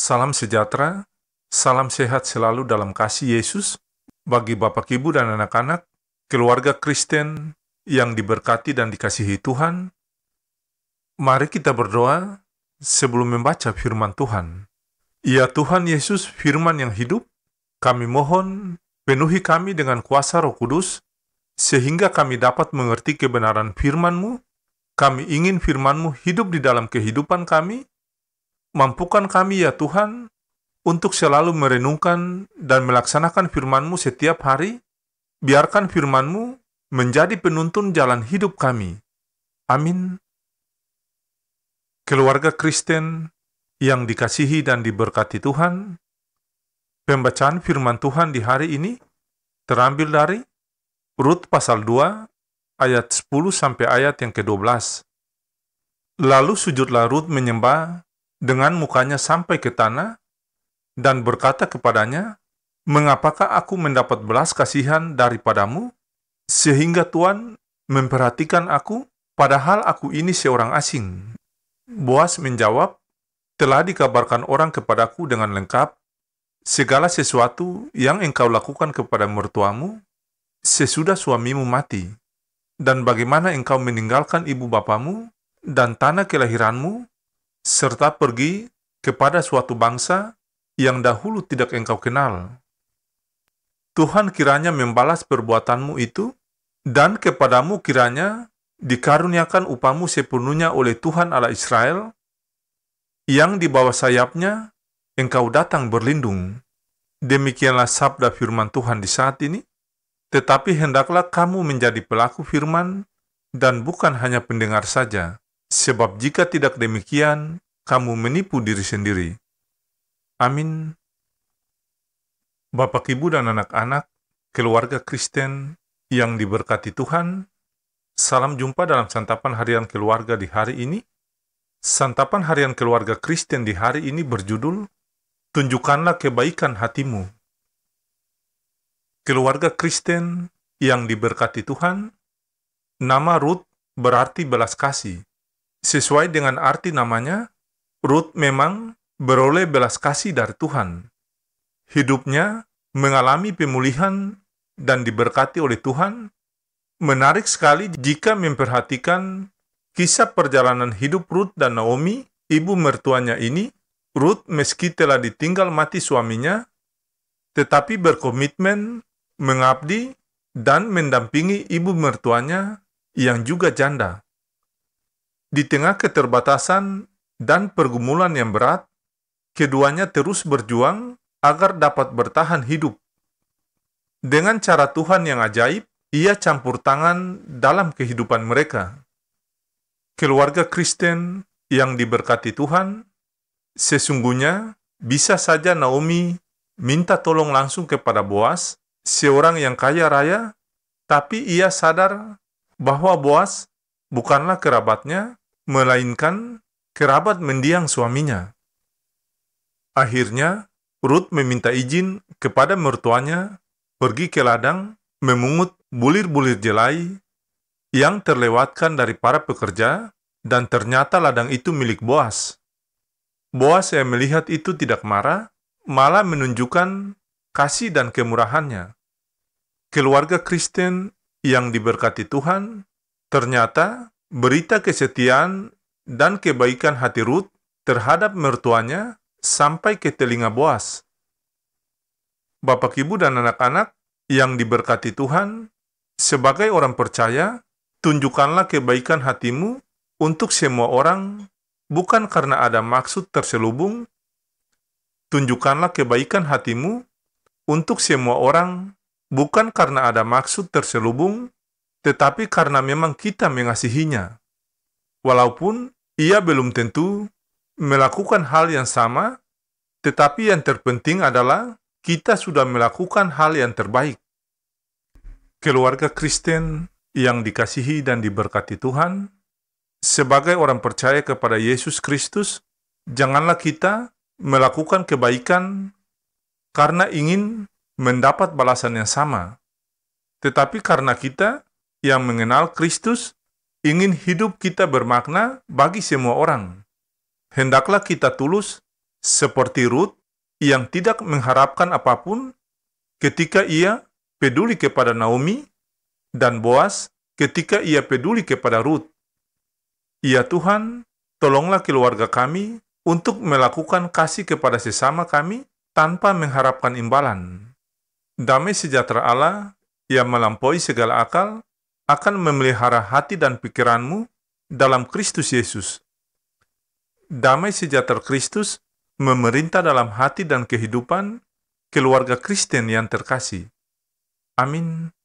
Salam sejahtera, salam sehat selalu dalam kasih Yesus bagi Bapak, Ibu, dan anak-anak, keluarga Kristen yang diberkati dan dikasihi Tuhan. Mari kita berdoa sebelum membaca firman Tuhan. Ya Tuhan Yesus, firman yang hidup, kami mohon penuhi kami dengan kuasa Roh Kudus, sehingga kami dapat mengerti kebenaran firman-Mu. Kami ingin firman-Mu hidup di dalam kehidupan kami. Mampukan kami ya Tuhan, untuk selalu merenungkan dan melaksanakan firman-Mu setiap hari. Biarkan firman-Mu menjadi penuntun jalan hidup kami. Amin. Keluarga Kristen yang dikasihi dan diberkati Tuhan, pembacaan firman Tuhan di hari ini terambil dari Rut pasal 2 ayat 10 sampai ayat yang ke-12. Lalu sujudlah Rut menyembah dengan mukanya sampai ke tanah, dan berkata kepadanya, "Mengapakah aku mendapat belas kasihan daripadamu, sehingga Tuhan memperhatikan aku, padahal aku ini seorang asing?" Boas menjawab, "Telah dikabarkan orang kepadaku dengan lengkap, segala sesuatu yang engkau lakukan kepada mertuamu, sesudah suamimu mati, dan bagaimana engkau meninggalkan ibu bapamu dan tanah kelahiranmu, serta pergi kepada suatu bangsa yang dahulu tidak engkau kenal. Tuhan kiranya membalas perbuatanmu itu, dan kepadamu kiranya dikaruniakan upahmu sepenuhnya oleh Tuhan Allah Israel, yang di bawah sayapnya engkau datang berlindung." Demikianlah sabda firman Tuhan di saat ini. Tetapi hendaklah kamu menjadi pelaku firman, dan bukan hanya pendengar saja. Sebab jika tidak demikian, kamu menipu diri sendiri. Amin. Bapak, Ibu, dan anak-anak, keluarga Kristen yang diberkati Tuhan, salam jumpa dalam santapan harian keluarga di hari ini. Santapan harian keluarga Kristen di hari ini berjudul, Tunjukkanlah Kebaikan Hatimu. Keluarga Kristen yang diberkati Tuhan, nama Rut berarti belas kasih. Sesuai dengan arti namanya, Rut memang beroleh belas kasih dari Tuhan. Hidupnya mengalami pemulihan dan diberkati oleh Tuhan. Menarik sekali jika memperhatikan kisah perjalanan hidup Rut dan Naomi, ibu mertuanya ini. Rut meski telah ditinggal mati suaminya, tetapi berkomitmen mengabdi dan mendampingi ibu mertuanya yang juga janda. Di tengah keterbatasan dan pergumulan yang berat, keduanya terus berjuang agar dapat bertahan hidup. Dengan cara Tuhan yang ajaib, Ia campur tangan dalam kehidupan mereka. Keluarga Kristen yang diberkati Tuhan, sesungguhnya bisa saja Naomi minta tolong langsung kepada Boas, seorang yang kaya raya, tapi ia sadar bahwa Boas bukanlah kerabatnya, melainkan kerabat mendiang suaminya. Akhirnya, Rut meminta izin kepada mertuanya pergi ke ladang memungut bulir-bulir jelai yang terlewatkan dari para pekerja, dan ternyata ladang itu milik Boas. Boas yang melihat itu tidak marah, malah menunjukkan kasih dan kemurahannya. Keluarga Kristen yang diberkati Tuhan, ternyata berita kesetiaan dan kebaikan hati Rut terhadap mertuanya sampai ke telinga Boas. Bapak, Ibu, dan anak-anak yang diberkati Tuhan, sebagai orang percaya, tunjukkanlah kebaikan hatimu untuk semua orang, bukan karena ada maksud terselubung. Tunjukkanlah kebaikan hatimu untuk semua orang, bukan karena ada maksud terselubung, tetapi karena memang kita mengasihinya. Walaupun ia belum tentu melakukan hal yang sama, tetapi yang terpenting adalah kita sudah melakukan hal yang terbaik. Keluarga Kristen yang dikasihi dan diberkati Tuhan, sebagai orang percaya kepada Yesus Kristus, janganlah kita melakukan kebaikan karena ingin mendapat balasan yang sama, tetapi karena kita yang mengenal Kristus ingin hidup kita bermakna bagi semua orang. Hendaklah kita tulus Seperti Ruth yang tidak mengharapkan apapun ketika ia peduli kepada Naomi, dan Boas ketika ia peduli kepada Ruth. Ya Tuhan, tolonglah keluarga kami untuk melakukan kasih kepada sesama kami tanpa mengharapkan imbalan. Damai sejahtera Allah yang melampaui segala akal akan memelihara hati dan pikiranmu dalam Kristus Yesus. Damai sejahtera Kristus memerintah dalam hati dan kehidupan keluarga Kristen yang terkasih. Amin.